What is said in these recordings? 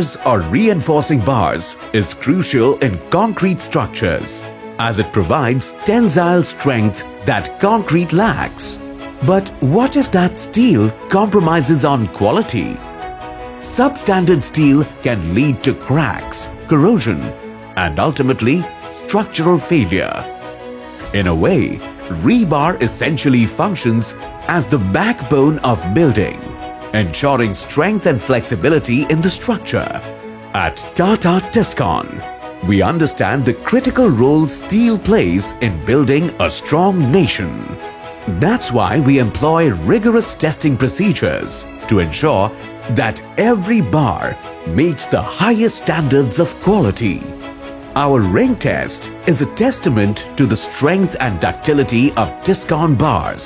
rebars or reinforcing bars is crucial in concrete structures as it provides tensile strength that concrete lacks. But what if that steel compromises on quality? Substandard steel can lead to cracks, corrosion, and ultimately structural failure. In a way, rebar essentially functions as the backbone of building, ensuring strength and flexibility in the structure. At Tata Tiscon, we understand the critical role steel plays in building a strong nation. That's why we employ rigorous testing procedures to ensure that every bar meets the highest standards of quality. Our ring test is a testament to the strength and ductility of Tiscon bars.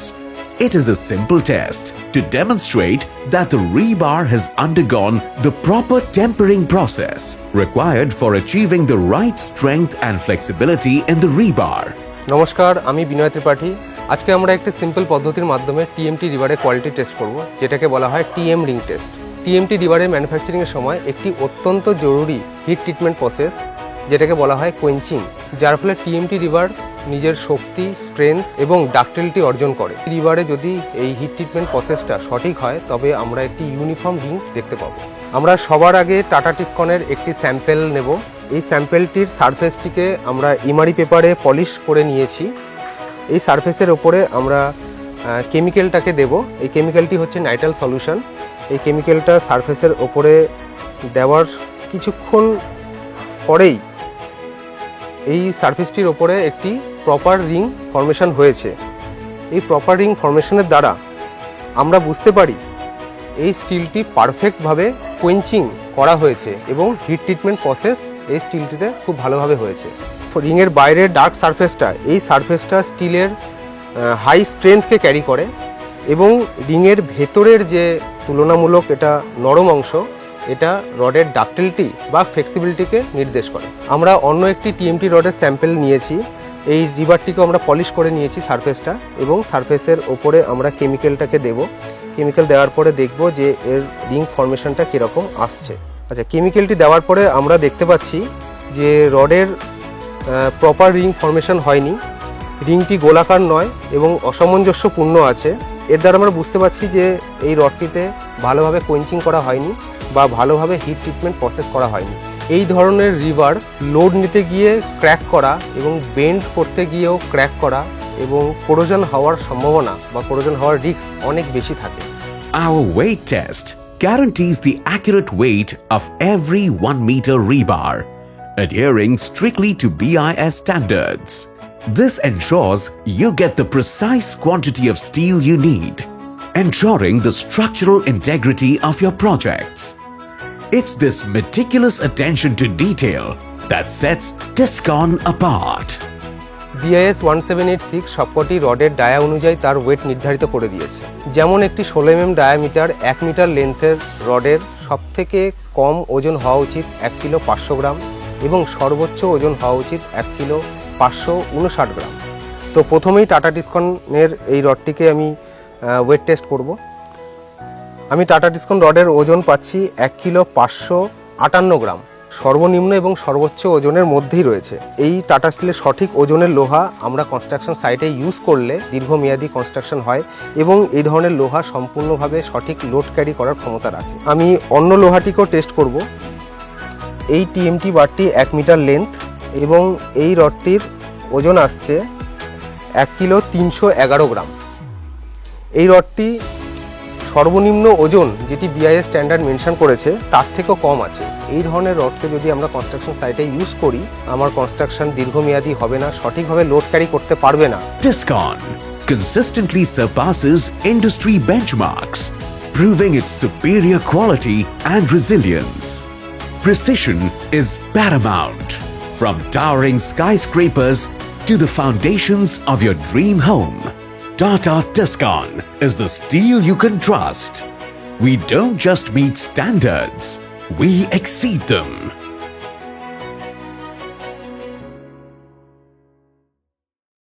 It is a simple test to demonstrate that the rebar has undergone the proper tempering process required for achieving the right strength and flexibility in the rebar. নমস্কার, আমি বিনয় ত্রিপাঠী। আজকে আমরা একটি simple পদ্ধতির মাধ্যমে TMT রিবারের quality test করব, যেটাকে বলা হয় টিএম রিং টেস্ট। টিএমটি রিবারের ম্যানুফ্যাকচারিংয়ের সময় একটি অত্যন্ত জরুরি হিট ট্রিটমেন্ট প্রসেস, যেটাকে বলা হয় কোয়েঞ্চিং, যার ফলে টিএমটি রিবার নিজের শক্তি, স্ট্রেংথ এবং ডাক্টিলিটি অর্জন করে। রিবারে যদি এই হিট ট্রিটমেন্ট প্রসেসটা সঠিক হয় তবে আমরা একটি ইউনিফর্ম রিং দেখতে পাবো। আমরা সবার আগে টাটা টিসকনের একটি স্যাম্পেল নেব। এই স্যাম্পেলটির সারফেসটিকে আমরা ইমারি পেপারে পলিশ করে নিয়েছি। এই সারফেসের ওপরে আমরা কেমিক্যালটাকে দেব। এই কেমিক্যালটি হচ্ছে নাইট্রাল সলিউশন। এই কেমিক্যালটা সারফেসের ওপরে দেওয়ার কিছুক্ষণ পরেই এই সারফেসটির ওপরে একটি প্রপার রিং ফর্মেশন হয়েছে। এই প্রপার রিং ফর্মেশনের দ্বারা আমরা বুঝতে পারি এই স্টিলটি পারফেক্টভাবে কোয়েঞ্চিং করা হয়েছে এবং হিট ট্রিটমেন্ট প্রসেস এই স্টিলটিতে খুব ভালোভাবে হয়েছে। রিংয়ের বাইরের ডার্ক সারফেসটা, এই সারফেসটা স্টিলের হাই স্ট্রেংথকে ক্যারি করে এবং রিংয়ের ভেতরের যে তুলনামূলক এটা নরম অংশ, এটা রডের ডাক্টিলিটি বা ফ্লেক্সিবিলিটিকে নির্দেশ করে। আমরা অন্য একটি টিএমটি রডের স্যাম্পেল নিয়েছি। এই রিবারটিকে আমরা পলিশ করে নিয়েছি সারফেসটা, এবং সারফেসের ওপরে আমরা কেমিক্যালটাকে দেব। কেমিক্যাল দেওয়ার পরে দেখব যে এর রিং ফর্মেশনটা কীরকম আসছে। আচ্ছা, কেমিক্যালটি দেওয়ার পরে আমরা দেখতে পাচ্ছি যে রডের প্রপার রিং ফর্মেশন হয়নি, রিংটি গোলাকার নয় এবং অসামঞ্জস্যপূর্ণ আছে। এর দ্বারা আমরা বুঝতে পারছি যে এই রডটিতে ভালোভাবে কোয়েঞ্চিং করা হয়নি বা ভালোভাবে হিট ট্রিটমেন্ট প্রসেস করা হয়নি। এই ধরনের রিবার লোড নিতে গিয়ে ক্র্যাক করা এবং বেন্ড করতে গিয়েও ক্র্যাক করা এবং কোরোশন হওয়ার সম্ভাবনা বা কোরোশন হওয়ার রিস্ক অনেক বেশি থাকে। Our weight test guarantees the accurate weight of every 1 meter rebar, adhering strictly to BIS standards. This ensures you get the precise quantity of steel you need, ensuring the structural integrity of your projects. It's this meticulous attention to detail that sets Tiscon apart. BIS 1786 সবকটি রডের dia অনুযায়ী তার wait নির্ধারিত করে দিয়েছে। যেমন একটি 16 mm diameter 1 metre লেন্থের রডের সবথেকে কম ওজন হওয়া উচিত 1 কিলো 500 গ্রাম এবং সর্বোচ্চ ওজন হওয়া উচিত 1 কিলো 559 গ্রাম। তো প্রথমেই টাটা টিসকনের এই রডটিকে আমি ওয়েট টেস্ট করব। আমি টাটা টিসকন রডের ওজন পাচ্ছি 1 কিলো 558 গ্রাম, সর্বনিম্ন এবং সর্বোচ্চ ওজনের মধ্যেই রয়েছে। এই টাটা স্টিলের সঠিক ওজনের লোহা আমরা কনস্ট্রাকশন সাইটে ইউজ করলে দীর্ঘমেয়াদী কনস্ট্রাকশন হয় এবং এই ধরনের লোহা সম্পূর্ণভাবে সঠিক লোড ক্যারি করার ক্ষমতা রাখে। আমি অন্য লোহাটিকেও টেস্ট করব। এই টিএমটি বারটি 1 মিটার লেন্থ এবং এই রডটির ওজন আসছে 1 কিলো 311 গ্রাম। এই রডটি সর্বনিম্ন ওজন যেটি বিআইএস স্ট্যান্ডার্ড মেনশন করেছে তার থেকেও কম আছে। এই ধরনের রডকে যদি আমরা কনস্ট্রাকশন সাইটে ইউজ করি, আমার কনস্ট্রাকশন দীর্ঘমেয়াদী হবে না, সঠিকভাবে লোড ক্যারি করতে পারবে না। Tiscon consistently surpasses industry benchmarks, proving its superior quality and resilience. Precision is paramount, from towering skyscrapers to the foundations of your dream home. Tata Tiscon is the steel you can trust. We don't just meet standards, we exceed them.